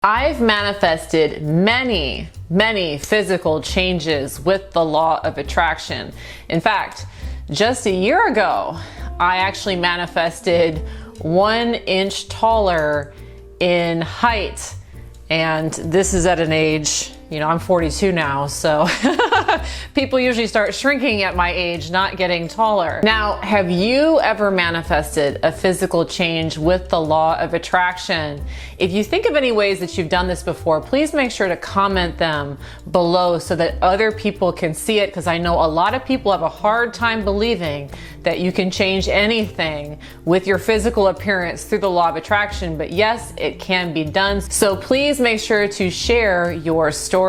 I've manifested many physical changes with the law of attraction. In fact, just a year ago, I actually manifested 1 inch taller in height. And this is at an age, I'm 42 now, so people usually start shrinking at my age, not getting taller. Now, have you ever manifested a physical change with the law of attraction? If you think of any ways that you've done this before, please make sure to comment them below so that other people can see it, because I know a lot of people have a hard time believing that you can change anything with your physical appearance through the law of attraction, but yes, it can be done. So please make sure to share your stories.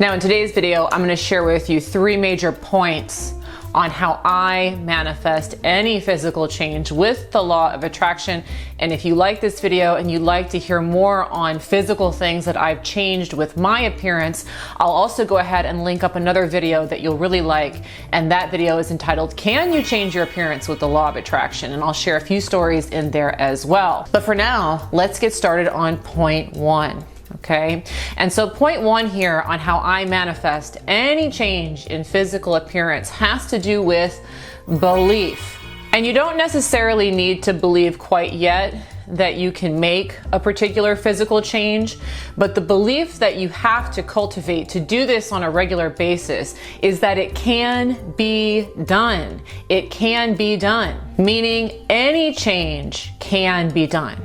Now in today's video, I'm going to share with you 3 major points on how I manifest any physical change with the law of attraction. And if you like this video and you'd like to hear more on physical things that I've changed with my appearance, I'll also go ahead and link up another video that you'll really like. And that video is entitled, Can You Change Your Appearance with the Law of Attraction? And I'll share a few stories in there as well. But for now, let's get started on point 1. Okay, and so point 1 here on how I manifest any change in physical appearance has to do with belief. And you don't necessarily need to believe quite yet that you can make a particular physical change, but the belief that you have to cultivate to do this on a regular basis is that it can be done. It can be done, meaning any change can be done.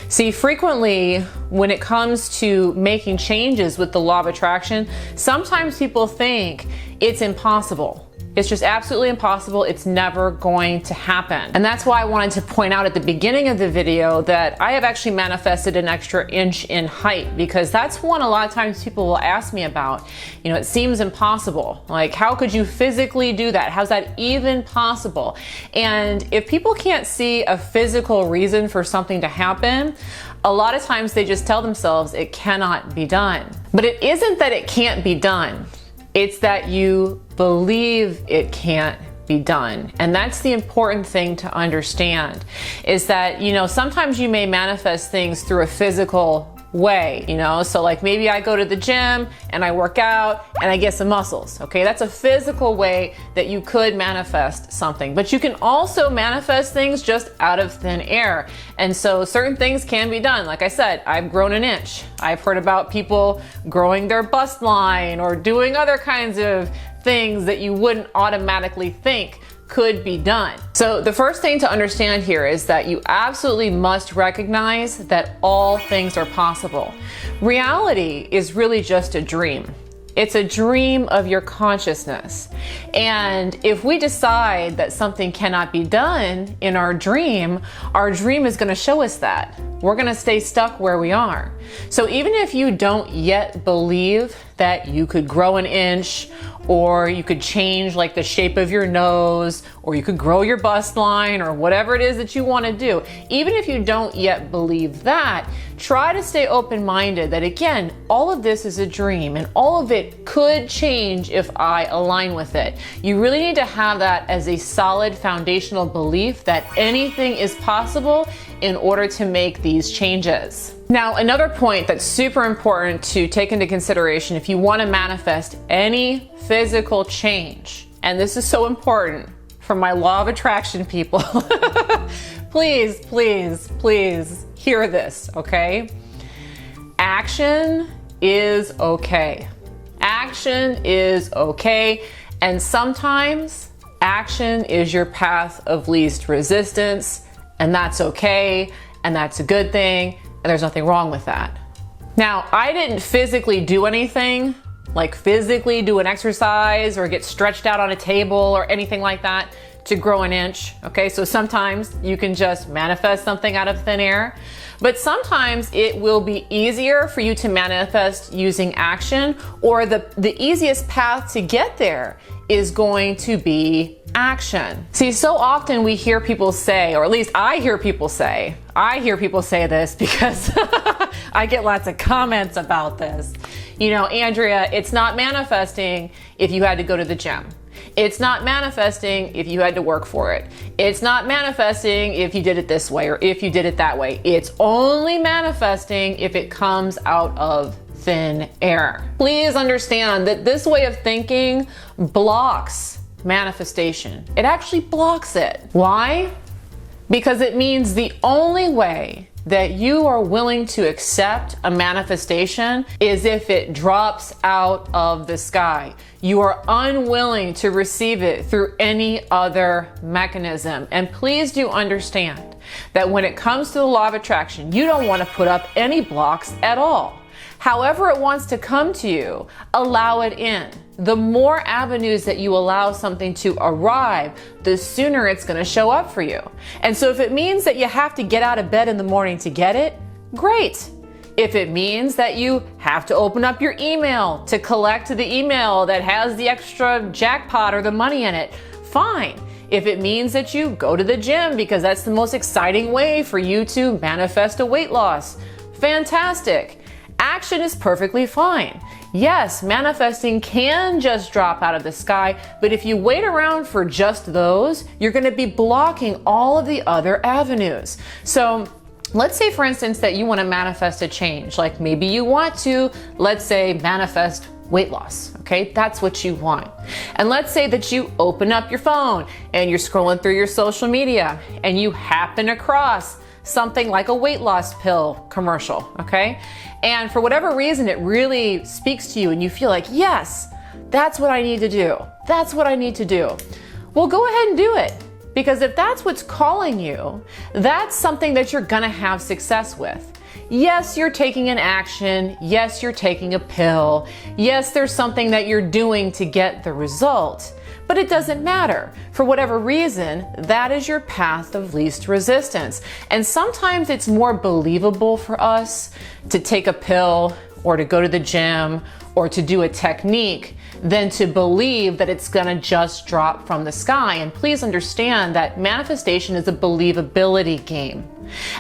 See, frequently when it comes to making changes with the law of attraction, sometimes people think it's impossible. It's just absolutely impossible. It's never going to happen. And that's why I wanted to point out at the beginning of the video that I have actually manifested an extra inch in height, because that's one a lot of times people will ask me about. It seems impossible. Like, how could you physically do that? How's that even possible? And if people can't see a physical reason for something to happen, a lot of times they just tell themselves it cannot be done. But it isn't that it can't be done. It's that you believe it can't be done. And that's the important thing to understand, is that, sometimes you may manifest things through a physical way, so like maybe I go to the gym and I work out and I get some muscles. Okay, that's a physical way that you could manifest something, but you can also manifest things just out of thin air. And so certain things can be done. Like I said, I've grown an inch. I've heard about people growing their bust line or doing other kinds of things that you wouldn't automatically think could be done. So the first thing to understand here is that you absolutely must recognize that all things are possible. Reality is really just a dream. It's a dream of your consciousness. And if we decide that something cannot be done in our dream is going to show us that. We're going to stay stuck where we are. So even if you don't yet believe that you could grow an inch, or you could change like the shape of your nose, or you could grow your bust line, or whatever it is that you want to do, even if you don't yet believe that, try to stay open-minded that, again, all of this is a dream and all of it could change if I align with it. You really need to have that as a solid foundational belief that anything is possible in order to make these changes. Now, another point that's super important to take into consideration if you want to manifest any physical change, and this is so important for my law of attraction people, please hear this, okay? Action is okay. Action is okay, and sometimes action is your path of least resistance, and that's okay, and that's a good thing, and there's nothing wrong with that. Now, I didn't physically do anything, like physically do an exercise or get stretched out on a table or anything like that to grow an inch, okay? So sometimes you can just manifest something out of thin air, but sometimes it will be easier for you to manifest using action, or the easiest path to get there is going to be action. See, so often we hear people say, or at least I hear people say this because I get lots of comments about this. Andrea, it's not manifesting if you had to go to the gym. It's not manifesting if you had to work for it. It's not manifesting if you did it this way or if you did it that way. It's only manifesting if it comes out of thin air. Please understand that this way of thinking blocks manifestation. It actually blocks it. Why? Because it means the only way that you are willing to accept a manifestation is if it drops out of the sky. You are unwilling to receive it through any other mechanism. And please do understand that when it comes to the law of attraction, you don't want to put up any blocks at all. However it wants to come to you, allow it in. The more avenues that you allow something to arrive, the sooner it's going to show up for you. And so if it means that you have to get out of bed in the morning to get it, great. If it means that you have to open up your email to collect the email that has the extra jackpot or the money in it, fine. If it means that you go to the gym because that's the most exciting way for you to manifest a weight loss, fantastic. Action is perfectly fine. Yes, manifesting can just drop out of the sky, but if you wait around for just those, you're going to be blocking all of the other avenues. So let's say, for instance, that you want to manifest a change. Like maybe you want to, let's say, manifest weight loss. Okay, that's what you want. And let's say that you open up your phone and you're scrolling through your social media and you happen across something like a weight loss pill commercial, okay? And for whatever reason, it really speaks to you and you feel like, yes, that's what I need to do. That's what I need to do. Well, go ahead and do it. Because if that's what's calling you, that's something that you're gonna have success with. Yes, you're taking an action. Yes, you're taking a pill. Yes, there's something that you're doing to get the result. But it doesn't matter. For whatever reason, that is your path of least resistance. And sometimes it's more believable for us to take a pill or to go to the gym or to do a technique than to believe that it's gonna just drop from the sky. And please understand that manifestation is a believability game.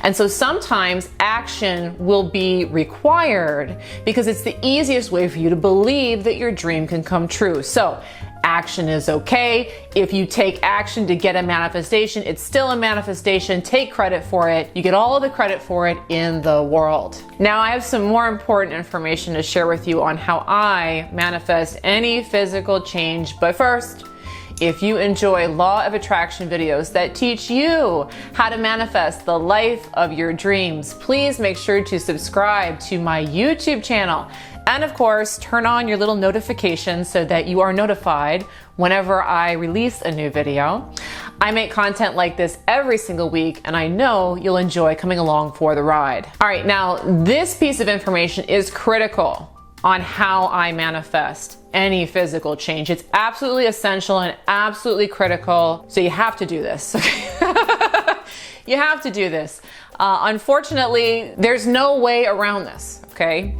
And so sometimes action will be required because it's the easiest way for you to believe that your dream can come true. So action is okay. If you take action to get a manifestation, it's still a manifestation. Take credit for it. You get all of the credit for it in the world. Now I have some more important information to share with you on how I manifest any physical change. But first, if you enjoy law of attraction videos that teach you how to manifest the life of your dreams, please make sure to subscribe to my YouTube channel. And of course, turn on your little notifications so that you are notified whenever I release a new video. I make content like this every single week, and I know you'll enjoy coming along for the ride. All right, now this piece of information is critical on how I manifest any physical change. It's absolutely essential and absolutely critical, so you have to do this. You have to do this. Unfortunately, there's no way around this, okay?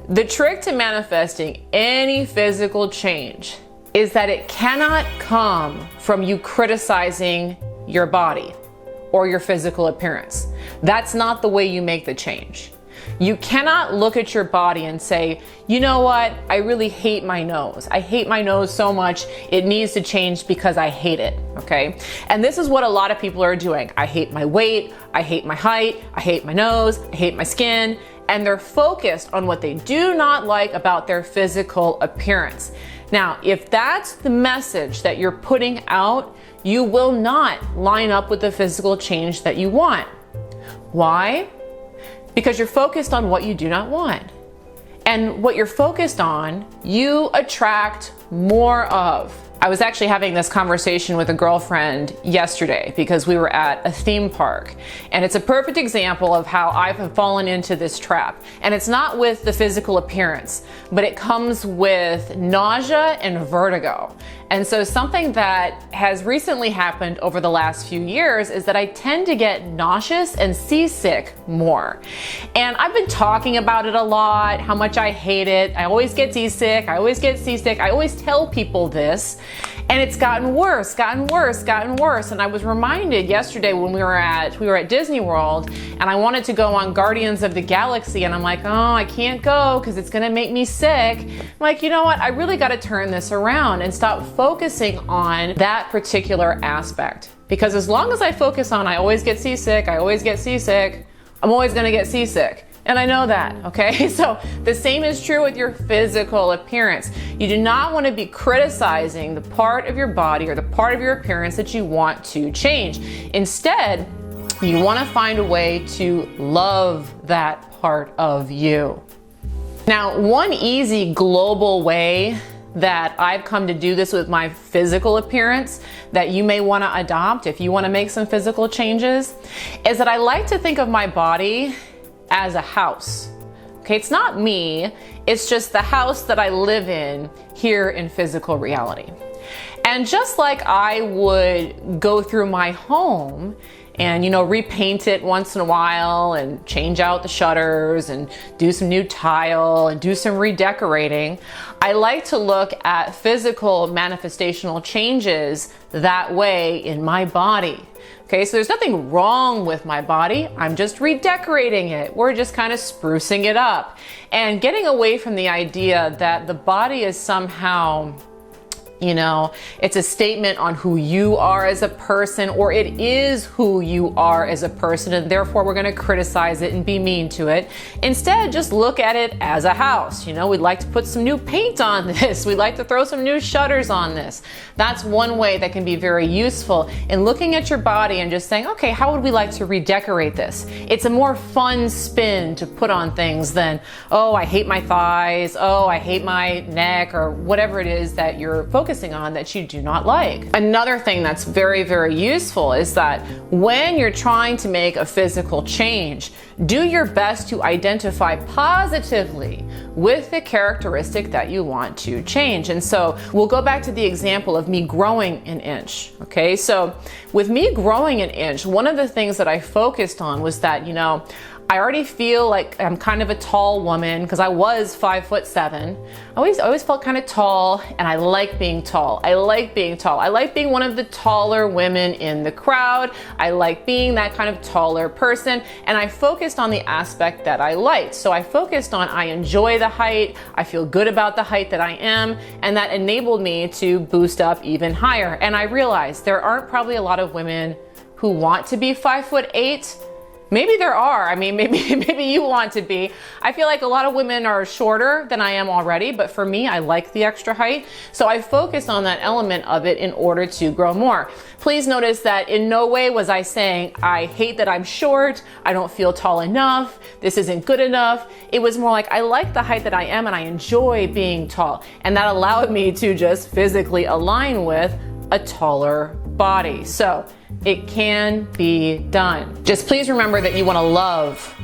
The trick to manifesting any physical change is that it cannot come from you criticizing your body or your physical appearance. That's not the way you make the change. You cannot look at your body and say, you know what, I really hate my nose. I hate my nose so much, it needs to change because I hate it, okay? And this is what a lot of people are doing. I hate my weight, I hate my height, I hate my nose, I hate my skin, and they're focused on what they do not like about their physical appearance. Now, if that's the message that you're putting out, you will not line up with the physical change that you want. Why? Because you're focused on what you do not want. And what you're focused on, you attract more of. I was actually having this conversation with a girlfriend yesterday because we were at a theme park. And it's a perfect example of how I've fallen into this trap. And it's not with the physical appearance, but it comes with nausea and vertigo. And so something that has recently happened over the last few years is that I tend to get nauseous and seasick more. And I've been talking about it a lot, how much I hate it. I always get seasick. I always get seasick. I always tell people this. And it's gotten worse, gotten worse, gotten worse. And I was reminded yesterday when we were at Disney World, and I wanted to go on Guardians of the Galaxy, and I'm like, oh, I can't go because it's gonna make me sick. I'm like, you know what? I really gotta turn this around and stop focusing on that particular aspect. Because as long as I focus on, I always get seasick, I always get seasick, I'm always gonna get seasick. And I know that, okay? So the same is true with your physical appearance. You do not want to be criticizing the part of your body or the part of your appearance that you want to change. Instead, you want to find a way to love that part of you. Now, one easy global way that I've come to do this with my physical appearance that you may want to adopt if you want to make some physical changes is that I like to think of my body as a house. Okay, it's not me, it's just the house that I live in here in physical reality. And just like I would go through my home and, you know, repaint it once in a while and change out the shutters and do some new tile and do some redecorating, I like to look at physical manifestational changes that way in my body. Okay, so there's nothing wrong with my body. I'm just redecorating it. We're just kind of sprucing it up and getting away from the idea that the body is somehow, you know, it's a statement on who you are as a person, or it is who you are as a person, and therefore we're going to criticize it and be mean to it. Instead, just look at it as a house. You know, we'd like to put some new paint on this. We'd like to throw some new shutters on this. That's one way that can be very useful in looking at your body and just saying, okay, how would we like to redecorate this? It's a more fun spin to put on things than, oh, I hate my thighs, oh, I hate my neck, or whatever it is that you're focusing on that you do not like. Another thing that's very, very useful is that when you're trying to make a physical change, do your best to identify positively with the characteristic that you want to change. And so we'll go back to the example of me growing an inch. Okay, so with me growing an inch, one of the things that I focused on was that, you know, I already feel like I'm kind of a tall woman because I was 5'7". I always felt kind of tall, and I like being tall. I like being tall. I like being one of the taller women in the crowd. I like being that kind of taller person, and I focused on the aspect that I liked. So I focused on I enjoy the height, I feel good about the height that I am, and that enabled me to boost up even higher. And I realized there aren't probably a lot of women who want to be 5'8". Maybe there are. I mean, maybe you want to be. I feel like a lot of women are shorter than I am already, but for me, I like the extra height. So I focused on that element of it in order to grow more. Please notice that in no way was I saying, I hate that I'm short, I don't feel tall enough, this isn't good enough. It was more like, I like the height that I am and I enjoy being tall. And that allowed me to just physically align with a taller body. So it can be done. Just please remember that you want to love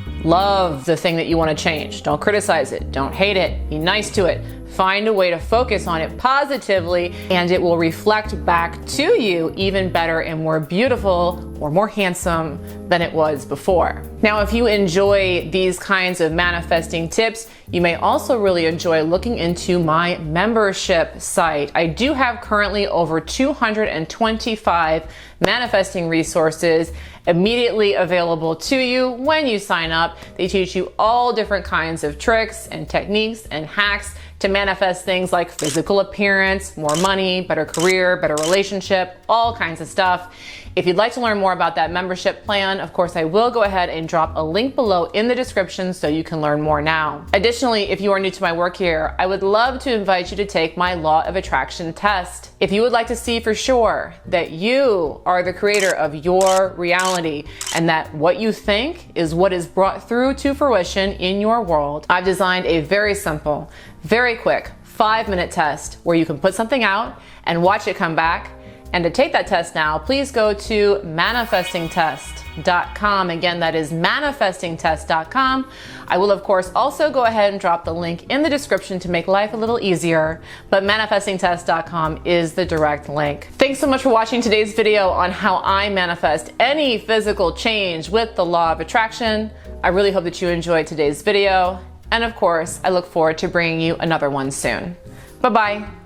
the thing that you want to change. Don't criticize it. Don't hate it. Be nice to it. Find a way to focus on it positively, and it will reflect back to you even better and more beautiful or more handsome than it was before. Now, if you enjoy these kinds of manifesting tips, you may also really enjoy looking into my membership site. I do have currently over 225 manifesting resources immediately available to you when you sign up. They teach you all different kinds of tricks and techniques and hacks to manifest things like physical appearance, more money, better career, better relationship, all kinds of stuff. If you'd like to learn more about that membership plan, of course, I will go ahead and drop a link below in the description so you can learn more now. Additionally, if you are new to my work here, I would love to invite you to take my Law of Attraction test. If you would like to see for sure that you are the creator of your reality and that what you think is what is brought through to fruition in your world, I've designed a very simple, very quick 5-minute test where you can put something out and watch it come back. And to take that test now, please go to manifestingtest.com. Again, that is manifestingtest.com. I will, of course, also go ahead and drop the link in the description to make life a little easier, but manifestingtest.com is the direct link. Thanks so much for watching today's video on how I manifest any physical change with the Law of Attraction. I really hope that you enjoyed today's video. And of course, I look forward to bringing you another one soon. Bye-bye.